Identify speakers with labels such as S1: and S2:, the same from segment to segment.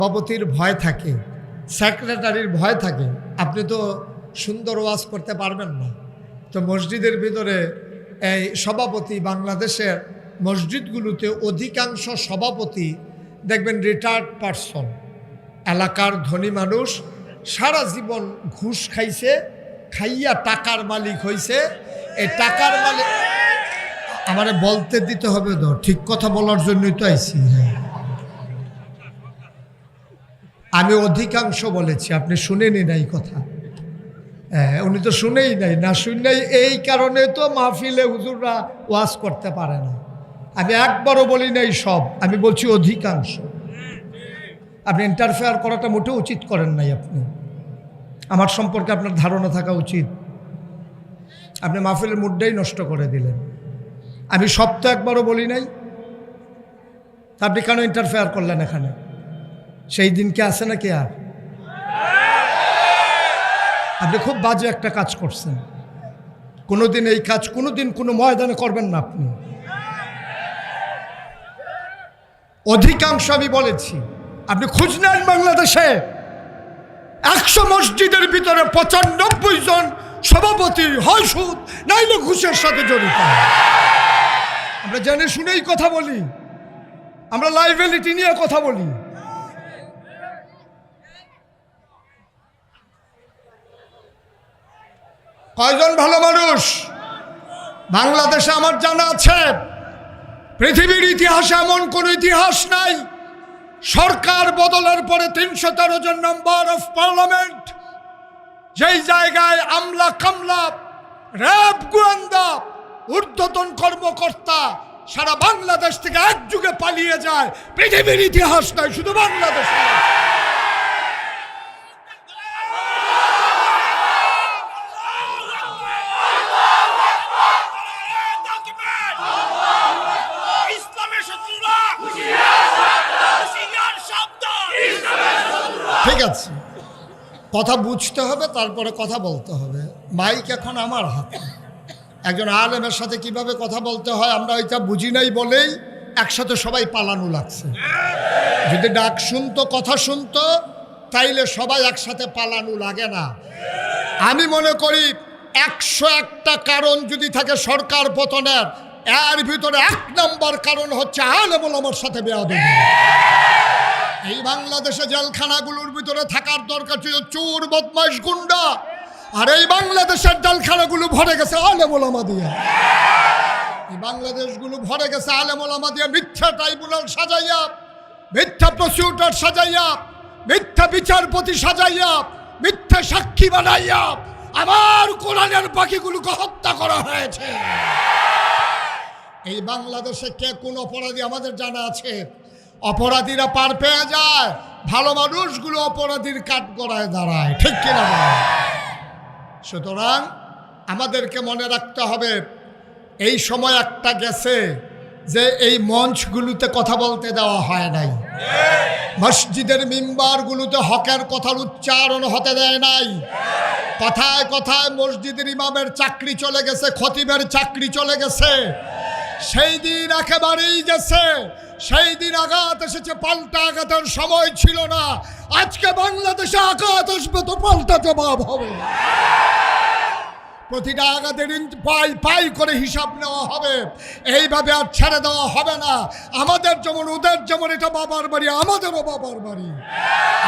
S1: সভাপতির ভয় থাকে, সেক্রেটারির ভয় থাকে, আপনি তো সুন্দর ওয়াজ করতে পারবেন না। তো মসজিদের ভিতরে এই সভাপতি, বাংলাদেশের মসজিদগুলোতে অধিকাংশ সভাপতি দেখবেন রিটায়ার্ড পারসন, এলাকার ধনী মানুষ, সারা জীবন ঘুষ খাইছে, খাইয়া টাকার মালিক হইছে। এই টাকার মালিক আমারে বলতে দিতে হবে তো, ঠিক কথা বলার জন্যই তো আইছি। আমি অধিকাংশ বলেছি, আপনি শুনেনি নাই কথা। হ্যাঁ, উনি তো শুনেই নাই, না শুনেই এই কারণে তো মাহফিলে হুজুররা ওয়াজ করতে পারে না। আমি একবারও বলি নাই সব, আমি বলছি অধিকাংশ। আপনি ইন্টারফেয়ার করাটা মোটেও উচিত করেন নাই। আপনি আমার সম্পর্কে আপনার ধারণা থাকা উচিত। আপনি মাহফিলের মুডটাই নষ্ট করে দিলেন। আমি সব তো একবারও বলি নাই, আপনি কেন ইন্টারফেয়ার করলেন এখানে? সেই দিন কি আছে নাকি? আর আপনি খুব বাজে একটা কাজ করছেন। কোনোদিন এই কাজ কোনোদিন কোনো ময়দানে করবেন না আপনি। অধিকাংশ আমি বলেছি, আপনি খোঁজ নেন বাংলাদেশে 100 মসজিদের ভিতরে 95 জন সভাপতি হয় সুদ নাইলে ঘুষের সাথে জড়িত। আমরা জেনে শুনেই কথা বলি, আমরা লাইবিলিটি নিয়ে কথা বলি। কয়জন ভালো মানুষ বাংলাদেশে আমার জানা আছে? পৃথিবীর ইতিহাসে এমন কোন ইতিহাস নাই সরকার বদলের পরে 313 জন মেম্বার অফ পার্লামেন্ট, যেই জায়গায় আমলা কামলা, র্যাব, গোয়েন্দা, ঊর্ধ্বতন কর্মকর্তা সারা বাংলাদেশ থেকে একযুগে পালিয়ে যায়, পৃথিবীর ইতিহাস নয়, শুধু বাংলাদেশে। ঠিক আছে, কথা বুঝতে হবে, তারপরে কথা বলতে হবে। মাইক এখন আমার হাতে। একজন আলেমের সাথে কিভাবে কথা বলতে হয় আমরা ওইটা বুঝি নাই বলেই একসাথে সবাই পালানো লাগছে। যদি ডাক শুনতো, কথা শুনতো, তাইলে সবাই একসাথে পালানো লাগে না। আমি মনে করি 101টা কারণ যদি থাকে সরকার পতনের, এর ভিতরে 1 নম্বর কারণ হচ্ছে আলেম ওলামার সাথে বেয়াদবি। এই বাংলাদেশে জেলখানাগুলোর ভিতরে থাকার দরকার ছিল চোর, বদমাইশ, গুন্ডা, আর এই বাংলাদেশের জেলখানাগুলো ভরে গেছে আলেম ওলামা দিয়ে। এই বাংলাদেশগুলো ভরে গেছে আলেম ওলামা দিয়ে, মিথ্যা ট্রাইব্যুনাল সাজাইয়া, মিথ্যা প্রসিকিউটর সাজাইয়া, মিথ্যা বিচারপতি সাজাইয়া, মিথ্যা সাক্ষী বানাইয়া আমার কোরআনের পাখিগুলোকে হত্যা করা হয়েছে। এই বাংলাদেশে কে কোন অপরাধী আমাদের জানা আছে? অপরাধীরা পার পেয়ে যায়, ভালো মানুষগুলো অপরাধীর কাঠগড়ায় দাঁড়ায়, ঠিক কিনা? সুতরাং আমাদেরকে মনে রাখতে হবে, এই সময় একটা গেছে যে এই মঞ্চগুলোতে কথা বলতে দেওয়া হয় নাই, মসজিদের মিম্বারগুলোতে হকের কথার উচ্চারণ হতে দেয় নাই। কথায় কথায় মসজিদের ইমামের চাকরি চলে গেছে, খতিবের চাকরি চলে গেছে। সেই দিন একেবারেই গেছে। সেই দিন আঘাত এসেছে, পাল্টা আঘাতের সময় ছিল না। আজকে বাংলাদেশে আঘাত আসবে তো পাল্টা জবাব হবে। প্রতিটা আঘাতের পাই করে হিসাব নেওয়া হবে। এইভাবে আর ছেড়ে দেওয়া হবে না। আমাদের যেমন ওদের যেমন এটা বাবার বাড়ি, আমাদেরও বাবার বাড়ি।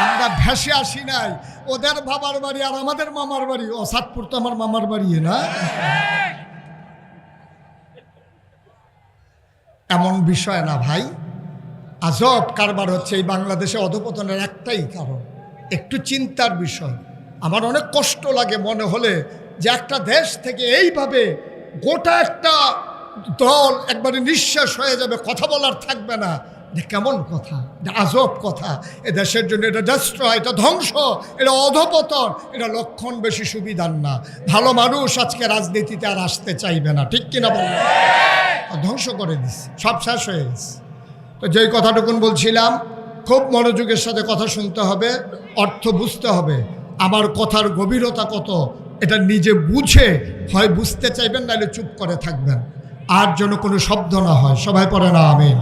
S1: আমরা ভেসে আসি নাই, ওদের বাবার বাড়ি আর আমাদের মামার বাড়ি। ও সাতপুর তো আমার মামার বাড়ি না? এমন বিষয় না ভাই, আজব কারবার হচ্ছে এই বাংলাদেশে। অধপতনের একটাই কারণ, একটু চিন্তার বিষয়। আমার অনেক কষ্ট লাগে মনে হলে যে একটা দেশ থেকে এইভাবে গোটা একটা দল একবারে নিঃশ্বাস হয়ে যাবে, কথা বলার থাকবে না। কেমন কথা, আজব কথা। এ দেশের জন্য এটা ডেস্ট্রয়, এটা ধ্বংস, এটা অধপতন, এটা লক্ষণ বেশি সুবিধার না। ভালো মানুষ আজকে রাজনীতিতে আর আসতে চাইবে না, ঠিক কিনা বলবো? ধ্বংস করে দিচ্ছে, সব শেষ হয়ে গেছে। তো যেই কথাটুকুন বলছিলাম, খুব মনোযোগের সাথে কথা শুনতে হবে, অর্থ বুঝতে হবে। আমার কথার গভীরতা কত এটা নিজে বুঝে হয় বুঝতে চাইবেন, নাহলে চুপ করে থাকবেন। আর যেন কোনো শব্দ না হয়। সবাই পড়ে না আমিন।